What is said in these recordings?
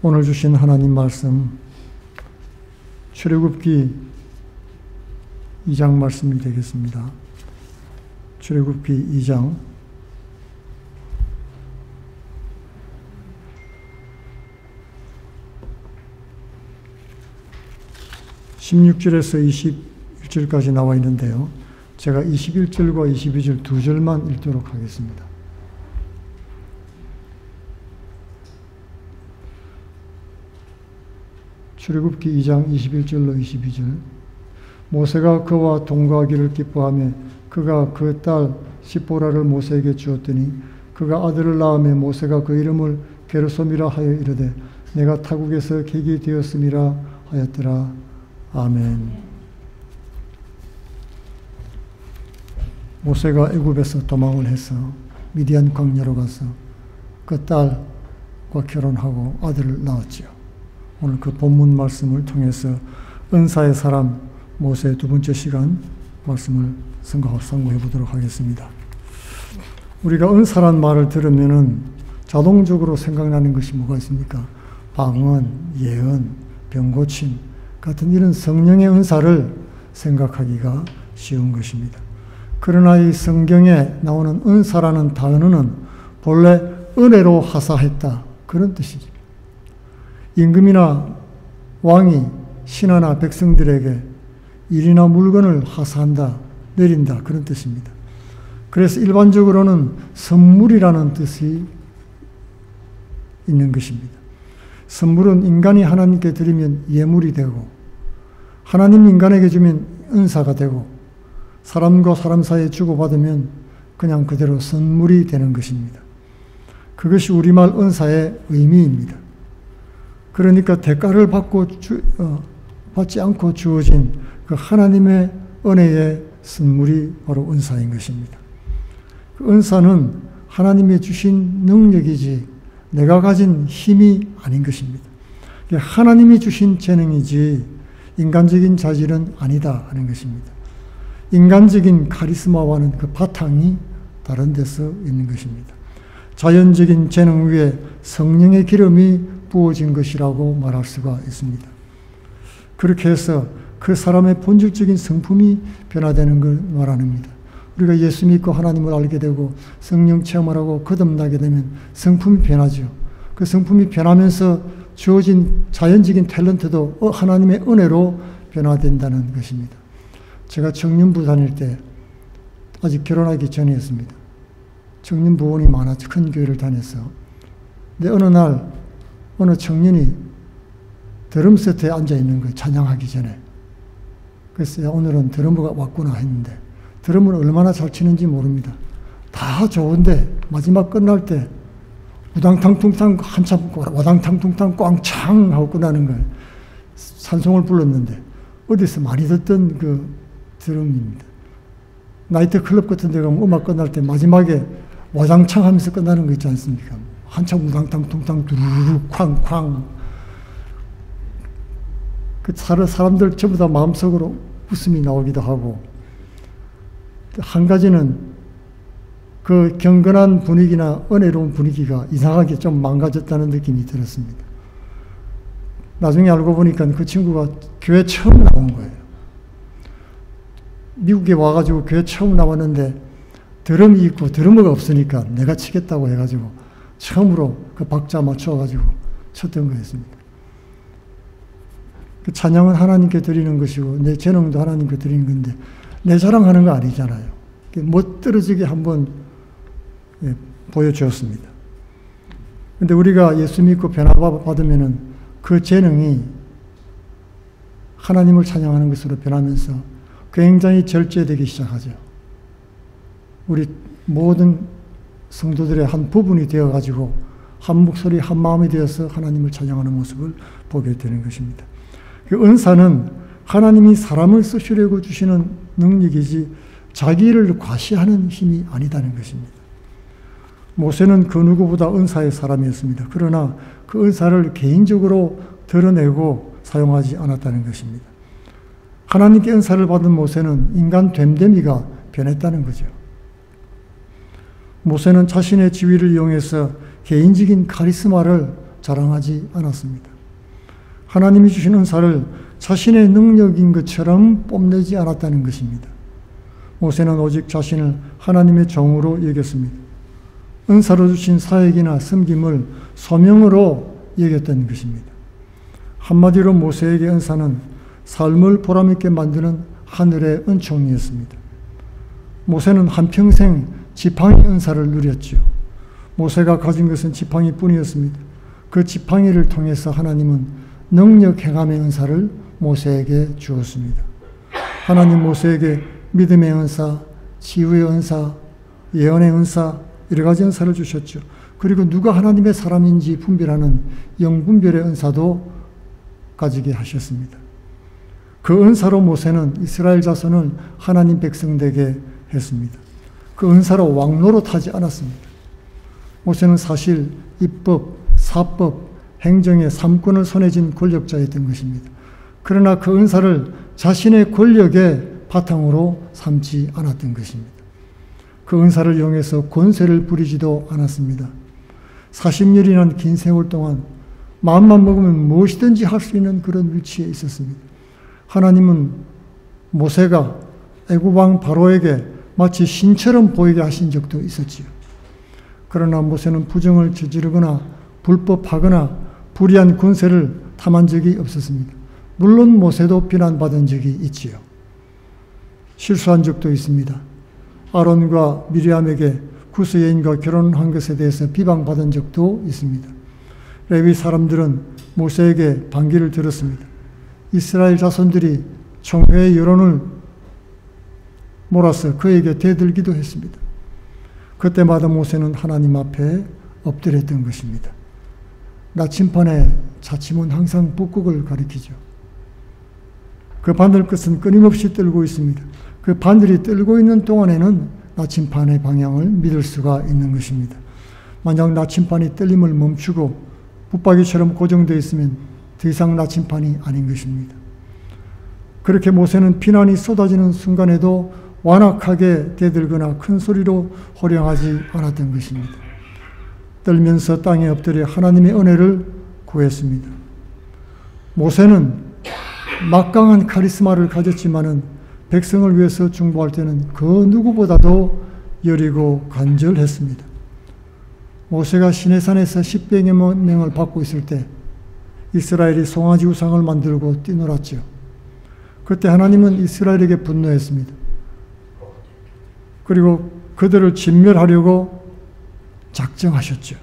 오늘 주신 하나님 말씀 출애굽기 2장 말씀이 되겠습니다. 출애굽기 2장 16절에서 21절까지 나와 있는데요. 제가 21절과 22절 두 절만 읽도록 하겠습니다. 출애굽기 2장 21절로 22절. 모세가 그와 동거하기를 기뻐하며 그가 그 딸 시보라를 모세에게 주었더니 그가 아들을 낳으며 모세가 그 이름을 게르솜이라 하여 이르되 내가 타국에서 객이 되었음이라 하였더라. 아멘. 모세가 애굽에서 도망을 해서 미디안 광야로 가서 그 딸과 결혼하고 아들을 낳았지요. 오늘 그 본문 말씀을 통해서 은사의 사람 모세의 두 번째 시간 말씀을 상고해 보도록 하겠습니다. 우리가 은사란 말을 들으면은 자동적으로 생각나는 것이 뭐가 있습니까? 방언, 예언, 병고침 같은 이런 성령의 은사를 생각하기가 쉬운 것입니다. 그러나 이 성경에 나오는 은사라는 단어는 본래 은혜로 하사했다 그런 뜻이죠. 임금이나 왕이 신하나 백성들에게 일이나 물건을 하사한다, 내린다 그런 뜻입니다. 그래서 일반적으로는 선물이라는 뜻이 있는 것입니다. 선물은 인간이 하나님께 드리면 예물이 되고 하나님 인간에게 주면 은사가 되고 사람과 사람 사이에 주고받으면 그냥 그대로 선물이 되는 것입니다. 그것이 우리말 은사의 의미입니다. 그러니까 대가를 받지 않고 주어진 그 하나님의 은혜의 선물이 바로 은사인 것입니다. 그 은사는 하나님이 주신 능력이지 내가 가진 힘이 아닌 것입니다. 하나님이 주신 재능이지 인간적인 자질은 아니다 하는 것입니다. 인간적인 카리스마와는 그 바탕이 다른 데서 있는 것입니다. 자연적인 재능 위에 성령의 기름이 부어진 것이라고 말할 수가 있습니다. 그렇게 해서 그 사람의 본질적인 성품이 변화되는 걸 말합니다. 우리가 예수 믿고 하나님을 알게 되고 성령 체험을 하고 거듭나게 되면 성품이 변하죠. 그 성품이 변하면서 주어진 자연적인 탤런트도 하나님의 은혜로 변화된다는 것입니다. 제가 청년부 다닐 때 아직 결혼하기 전이었습니다. 청년부원이 많아 큰 교회를 다녔어. 근데 어느 날 어느 청년이 드럼 세트에 앉아 있는 거예요. 찬양하기 전에. 그래서 오늘은 드러머가 왔구나 했는데 드럼을 얼마나 잘 치는지 모릅니다. 다 좋은데 마지막 끝날 때 우당탕퉁탕 한참 와당탕퉁탕 꽝창 하고 끝나는 거예요. 찬송을 불렀는데 어디서 많이 듣던 그 드럼입니다. 나이트 클럽 같은 데 가면 음악 끝날 때 마지막에 와장창 하면서 끝나는 거 있지 않습니까? 한참 우당탕퉁탕 두루루 쾅쾅. 그 사람들 전부 다 마음속으로 웃음이 나오기도 하고 한 가지는 그 경건한 분위기나 은혜로운 분위기가 이상하게 좀 망가졌다는 느낌이 들었습니다. 나중에 알고 보니까 그 친구가 교회 처음 나온 거예요. 미국에 와가지고 교회 처음 나왔는데 드럼이 있고 드러머가 없으니까 내가 치겠다고 해가지고 처음으로 그 박자 맞춰가지고 쳤던 거였습니다. 그 찬양은 하나님께 드리는 것이고 내 재능도 하나님께 드리는 건데 내 자랑하는 거 아니잖아요. 멋들어지게 한번 보여주었습니다. 그런데 우리가 예수 믿고 변화받으면은 그 재능이 하나님을 찬양하는 것으로 변하면서 굉장히 절제되기 시작하죠. 우리 모든 성도들의 한 부분이 되어가지고 한 목소리 한 마음이 되어서 하나님을 찬양하는 모습을 보게 되는 것입니다. 그 은사는 하나님이 사람을 쓰시려고 주시는 능력이지 자기 일을 과시하는 힘이 아니다는 것입니다. 모세는 그 누구보다 은사의 사람이었습니다. 그러나 그 은사를 개인적으로 드러내고 사용하지 않았다는 것입니다. 하나님께 은사를 받은 모세는 인간 됨됨이가 변했다는 거죠. 모세는 자신의 지위를 이용해서 개인적인 카리스마를 자랑하지 않았습니다. 하나님이 주신 은사를 자신의 능력인 것처럼 뽐내지 않았다는 것입니다. 모세는 오직 자신을 하나님의 종으로 여겼습니다. 은사로 주신 사역이나 섬김을 소명으로 여겼다는 것입니다. 한마디로 모세에게 은사는 삶을 보람있게 만드는 하늘의 은총이었습니다. 모세는 한평생 지팡이 은사를 누렸죠. 모세가 가진 것은 지팡이뿐이었습니다. 그 지팡이를 통해서 하나님은 능력 행함의 은사를 모세에게 주었습니다. 하나님 모세에게 믿음의 은사, 치유의 은사, 예언의 은사, 여러 가지 은사를 주셨죠. 그리고 누가 하나님의 사람인지 분별하는 영분별의 은사도 가지게 하셨습니다. 그 은사로 모세는 이스라엘 자손을 하나님 백성 되게 했습니다. 그 은사로 왕노로 타지 않았습니다. 모세는 사실 입법, 사법, 행정의 3권을 손에 쥔 권력자였던 것입니다. 그러나 그 은사를 자신의 권력의 바탕으로 삼지 않았던 것입니다. 그 은사를 이용해서 권세를 부리지도 않았습니다. 40년이라는 긴 세월 동안 마음만 먹으면 무엇이든지 할 수 있는 그런 위치에 있었습니다. 하나님은 모세가 애굽 왕 바로에게 마치 신처럼 보이게 하신 적도 있었지요. 그러나 모세는 부정을 저지르거나 불법하거나 불의한 권세를 탐한 적이 없었습니다. 물론 모세도 비난받은 적이 있지요. 실수한 적도 있습니다. 아론과 미리암에게 구스 여인과 결혼한 것에 대해서 비방받은 적도 있습니다. 레위 사람들은 모세에게 반기를 들었습니다. 이스라엘 자손들이 총회의 여론을 몰아서 그에게 대들기도 했습니다. 그때마다 모세는 하나님 앞에 엎드렸던 것입니다. 나침판의 자침은 항상 북극을 가리키죠. 그 바늘 끝은 끊임없이 떨고 있습니다. 그 바늘이 떨고 있는 동안에는 나침판의 방향을 믿을 수가 있는 것입니다. 만약 나침판이 떨림을 멈추고 붙박이처럼 고정되어 있으면 더 이상 나침판이 아닌 것입니다. 그렇게 모세는 비난이 쏟아지는 순간에도 완악하게 대들거나 큰 소리로 호령하지 않았던 것입니다. 떨면서 땅에 엎드려 하나님의 은혜를 구했습니다. 모세는 막강한 카리스마를 가졌지만은 백성을 위해서 중보할 때는 그 누구보다도 여리고 간절했습니다. 모세가 시내산에서 10여 명을 받고 있을 때 이스라엘이 송아지 우상을 만들고 뛰놀았죠. 그때 하나님은 이스라엘에게 분노했습니다. 그리고 그들을 진멸하려고 작정하셨죠.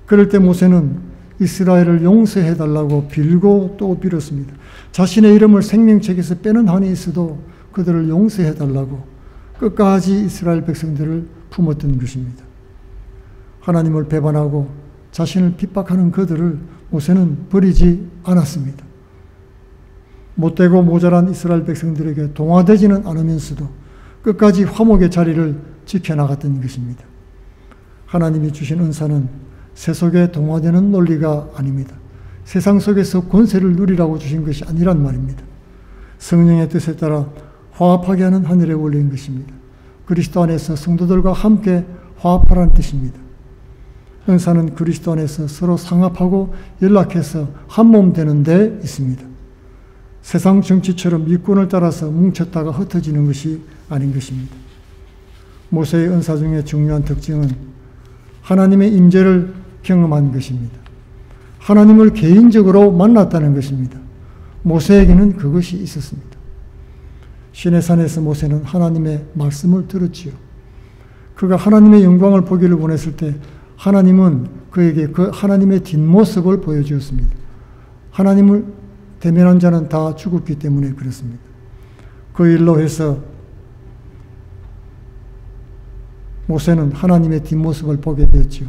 그럴 때 모세는 이스라엘을 용서해달라고 빌고 또 빌었습니다. 자신의 이름을 생명책에서 빼는 한이 있어도 그들을 용서해달라고 끝까지 이스라엘 백성들을 품었던 것입니다. 하나님을 배반하고 자신을 핍박하는 그들을 모세는 버리지 않았습니다. 못되고 모자란 이스라엘 백성들에게 동화되지는 않으면서도 끝까지 화목의 자리를 지켜나갔던 것입니다. 하나님이 주신 은사는 세속에 동화되는 논리가 아닙니다. 세상 속에서 권세를 누리라고 주신 것이 아니란 말입니다. 성령의 뜻에 따라 화합하게 하는 하늘의 원리인 것입니다. 그리스도 안에서 성도들과 함께 화합하라는 뜻입니다. 은사는 그리스도 안에서 서로 상합하고 연락해서 한 몸 되는 데 있습니다. 세상 정치처럼 이권을 따라서 뭉쳤다가 흩어지는 것이 아닌 것입니다. 모세의 은사 중에 중요한 특징은 하나님의 임재를 경험한 것입니다. 하나님을 개인적으로 만났다는 것입니다. 모세에게는 그것이 있었습니다. 시내산에서 모세는 하나님의 말씀을 들었지요. 그가 하나님의 영광을 보기를 원했을 때 하나님은 그에게 그 하나님의 뒷모습을 보여주었습니다. 하나님을 대면한 자는 다 죽었기 때문에 그렇습니다. 그 일로 해서 모세는 하나님의 뒷모습을 보게 되었지요.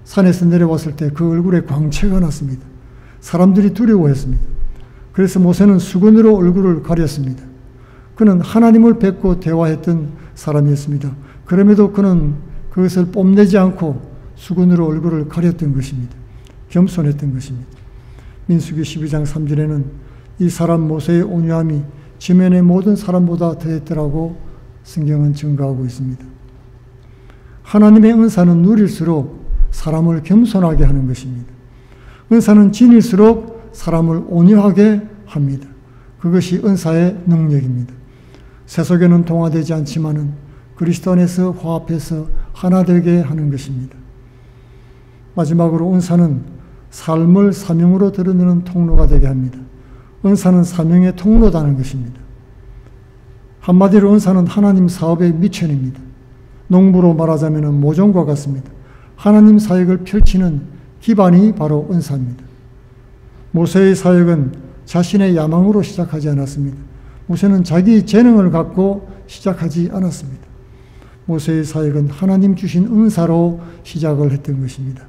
산에서 내려왔을 때 그 얼굴에 광채가 났습니다. 사람들이 두려워했습니다. 그래서 모세는 수건으로 얼굴을 가렸습니다. 그는 하나님을 뵙고 대화했던 사람이었습니다. 그럼에도 그는 그것을 뽐내지 않고 수건으로 얼굴을 가렸던 것입니다. 겸손했던 것입니다. 민수기 12장 3절에는 이 사람 모세의 온유함이 지면의 모든 사람보다 더했더라고 성경은 증거하고 있습니다. 하나님의 은사는 누릴수록 사람을 겸손하게 하는 것입니다. 은사는 지닐수록 사람을 온유하게 합니다. 그것이 은사의 능력입니다. 세속에는 동화되지 않지만은 그리스도 안에서 화합해서 하나 되게 하는 것입니다. 마지막으로 은사는 삶을 사명으로 드러내는 통로가 되게 합니다. 은사는 사명의 통로다는 것입니다. 한마디로 은사는 하나님 사업의 미천입니다. 농부로 말하자면 모종과 같습니다. 하나님 사역을 펼치는 기반이 바로 은사입니다. 모세의 사역은 자신의 야망으로 시작하지 않았습니다. 모세는 자기 재능을 갖고 시작하지 않았습니다. 모세의 사역은 하나님 주신 은사로 시작을 했던 것입니다.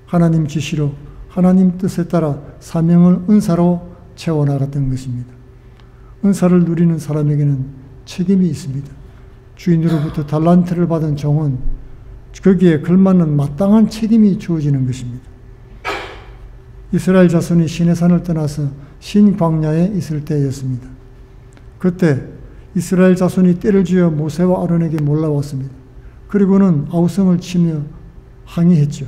하나님 지시로 하나님 뜻에 따라 사명을 은사로 채워나갔던 것입니다. 은사를 누리는 사람에게는 책임이 있습니다. 주인으로부터 달란트를 받은 종은 거기에 걸맞는 마땅한 책임이 주어지는 것입니다. 이스라엘 자손이 시내산을 떠나서 신광야에 있을 때였습니다. 그때 이스라엘 자손이 떼를 쥐어 모세와 아론에게 몰려왔습니다. 그리고는 아우성을 치며 항의했죠.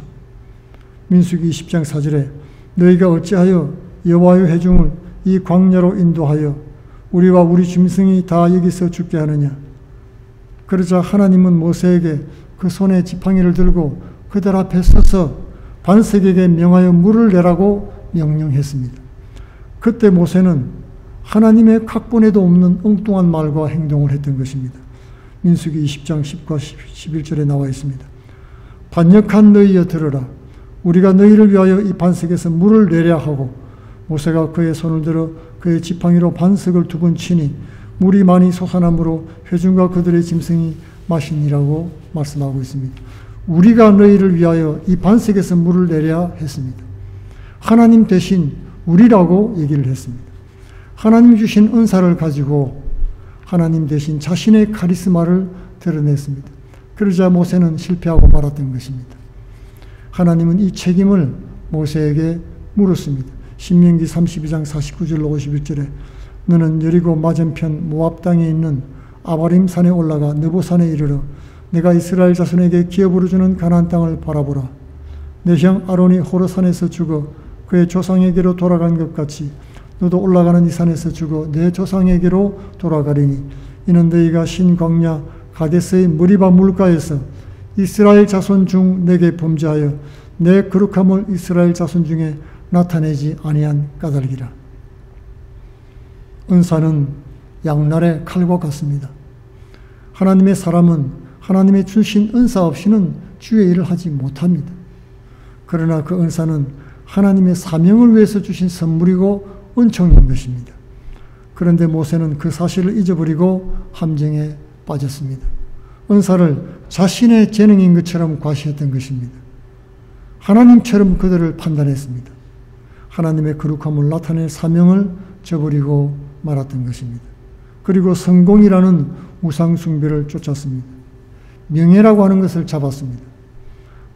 민수기 20장 4절에 너희가 어찌하여 여호와의 회중을 이 광야로 인도하여 우리와 우리 짐승이 다 여기서 죽게 하느냐. 그러자 하나님은 모세에게 그 손에 지팡이를 들고 그들 앞에 서서 반석에게 명하여 물을 내라고 명령했습니다. 그때 모세는 하나님의 각본에도 없는 엉뚱한 말과 행동을 했던 것입니다. 민수기 20장 10과 11절에 나와 있습니다. 반역한 너희여 들으라. 우리가 너희를 위하여 이 반석에서 물을 내려 하고 모세가 그의 손을 들어 그의 지팡이로 반석을 2번 치니 물이 많이 솟아나므로 회중과 그들의 짐승이 마시니라고 말씀하고 있습니다. 우리가 너희를 위하여 이 반석에서 물을 내려 했습니다. 하나님 대신 우리라고 얘기를 했습니다. 하나님 주신 은사를 가지고 하나님 대신 자신의 카리스마를 드러냈습니다. 그러자 모세는 실패하고 말았던 것입니다. 하나님은 이 책임을 모세에게 물었습니다. 신명기 32장 49절로 51절에 너는 여리고 맞은편 모압 땅에 있는 아바림 산에 올라가 느보산에 이르러 내가 이스라엘 자손에게 기업으로 주는 가나안 땅을 바라보라. 내 형 아론이 호르산에서 죽어 그의 조상에게로 돌아간 것 같이 너도 올라가는 이 산에서 죽어 내 조상에게로 돌아가리니 이는 너희가 신광야 가데스의 머리바 물가에서 이스라엘 자손 중 내게 범죄하여 내 거룩함을 이스라엘 자손 중에 나타내지 아니한 까닭이라. 은사는 양날의 칼과 같습니다. 하나님의 사람은 하나님의 주신 은사 없이는 주의 일을 하지 못합니다. 그러나 그 은사는 하나님의 사명을 위해서 주신 선물이고 은총인 것입니다. 그런데 모세는 그 사실을 잊어버리고 함정에 빠졌습니다. 은사를 자신의 재능인 것처럼 과시했던 것입니다. 하나님처럼 그들을 판단했습니다. 하나님의 거룩함을 나타낼 사명을 저버리고 말았던 것입니다. 그리고 성공이라는 우상 숭배를 쫓았습니다. 명예라고 하는 것을 잡았습니다.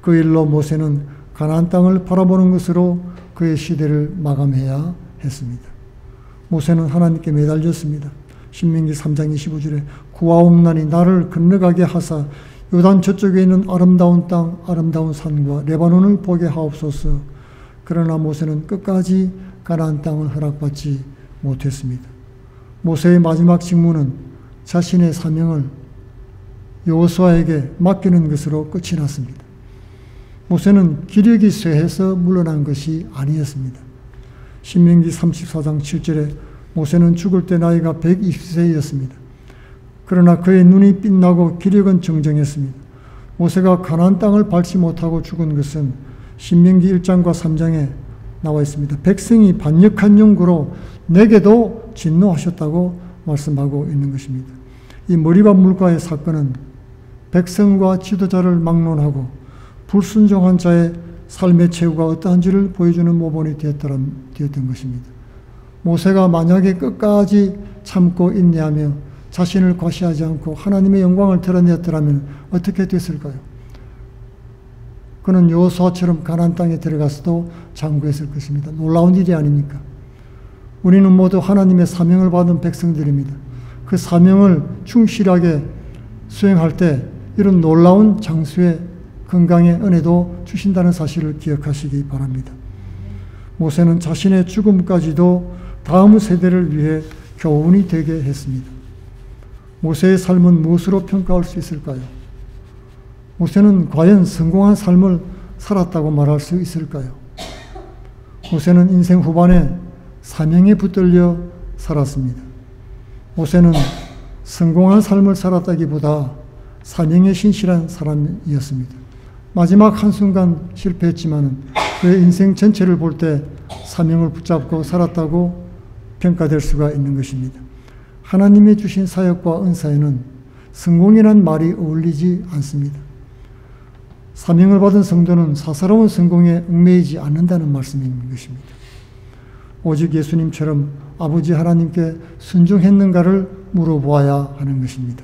그 일로 모세는 가나안 땅을 바라보는 것으로 그의 시대를 마감해야 했습니다. 모세는 하나님께 매달렸습니다. 신명기 3장 25절에 구하옵나니 나를 건너가게 하사 요단 저쪽에 있는 아름다운 땅 아름다운 산과 레바논을 보게 하옵소서. 그러나 모세는 끝까지 가나안 땅을 허락받지 못했습니다. 모세의 마지막 직무는 자신의 사명을 여호수아에게 맡기는 것으로 끝이 났습니다. 모세는 기력이 쇠해서 물러난 것이 아니었습니다. 신명기 34장 7절에 모세는 죽을 때 나이가 120세였습니다. 그러나 그의 눈이 빛나고 기력은 정정했습니다. 모세가 가나안 땅을 밟지 못하고 죽은 것은 신명기 1장과 3장에 나와 있습니다. 백성이 반역한 용구로 내게도 진노하셨다고 말씀하고 있는 것입니다. 이 머리바 물가의 사건은 백성과 지도자를 막론하고 불순종한 자의 삶의 최후가 어떠한지를 보여주는 모본이 되었던 것입니다. 모세가 만약에 끝까지 참고 인내하며 자신을 과시하지 않고 하나님의 영광을 드러냈더라면 어떻게 됐을까요? 그는 여호수아처럼 가나안 땅에 들어가서도 장구했을 것입니다. 놀라운 일이 아닙니까? 우리는 모두 하나님의 사명을 받은 백성들입니다. 그 사명을 충실하게 수행할 때 이런 놀라운 장수의 건강의 은혜도 주신다는 사실을 기억하시기 바랍니다. 모세는 자신의 죽음까지도 다음 세대를 위해 교훈이 되게 했습니다. 모세의 삶은 무엇으로 평가할 수 있을까요? 모세는 과연 성공한 삶을 살았다고 말할 수 있을까요? 모세는 인생 후반에 사명에 붙들려 살았습니다. 모세는 성공한 삶을 살았다기보다 사명에 신실한 사람이었습니다. 마지막 한순간 실패했지만 그의 인생 전체를 볼 때 사명을 붙잡고 살았다고 평가될 수가 있는 것입니다. 하나님이 주신 사역과 은사에는 성공이란 말이 어울리지 않습니다. 사명을 받은 성도는 사사로운 성공에 얽매이지 않는다는 말씀인 것입니다. 오직 예수님처럼 아버지 하나님께 순종했는가를 물어보아야 하는 것입니다.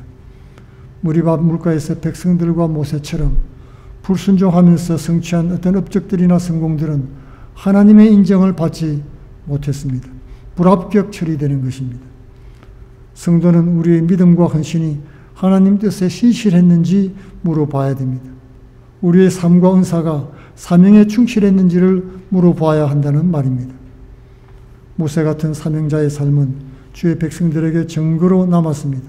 무리바 물가에서 백성들과 모세처럼 불순종하면서 성취한 어떤 업적들이나 성공들은 하나님의 인정을 받지 못했습니다. 불합격 처리되는 것입니다. 성도는 우리의 믿음과 헌신이 하나님 뜻에 신실했는지 물어봐야 됩니다. 우리의 삶과 은사가 사명에 충실했는지를 물어봐야 한다는 말입니다. 모세 같은 사명자의 삶은 주의 백성들에게 증거로 남았습니다.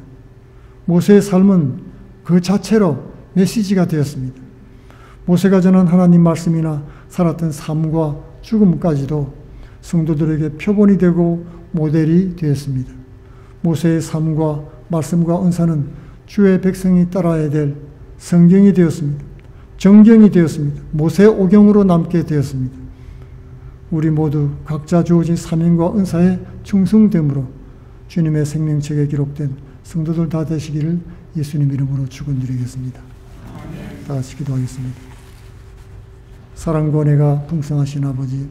모세의 삶은 그 자체로 메시지가 되었습니다. 모세가 전한 하나님 말씀이나 살았던 삶과 죽음까지도 성도들에게 표본이 되고 모델이 되었습니다. 모세의 삶과 말씀과 은사는 주의 백성이 따라야 될 성경이 되었습니다. 정경이 되었습니다. 모세 오경으로 남게 되었습니다. 우리 모두 각자 주어진 사명과 은사에 충성됨으로 주님의 생명책에 기록된 성도들 다 되시기를 예수님 이름으로 축원드리겠습니다. 다 같이 기도하겠습니다. 사랑과 은혜가 풍성하신 아버지,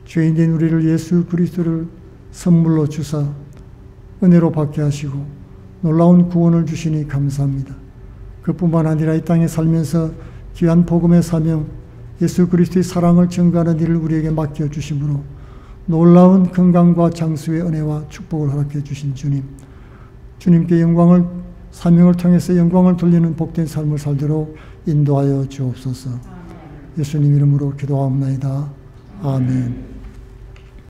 죄인된 우리를 예수 그리스도를 선물로 주사 은혜로 받게 하시고 놀라운 구원을 주시니 감사합니다. 그뿐만 아니라 이 땅에 살면서 귀한 복음의 사명, 예수 그리스도의 사랑을 증거하는 일을 우리에게 맡겨주심으로 놀라운 건강과 장수의 은혜와 축복을 허락해 주신 주님, 주님께 영광을, 사명을 통해서 영광을 돌리는 복된 삶을 살도록 인도하여 주옵소서. 예수님 이름으로 기도하옵나이다. 아멘.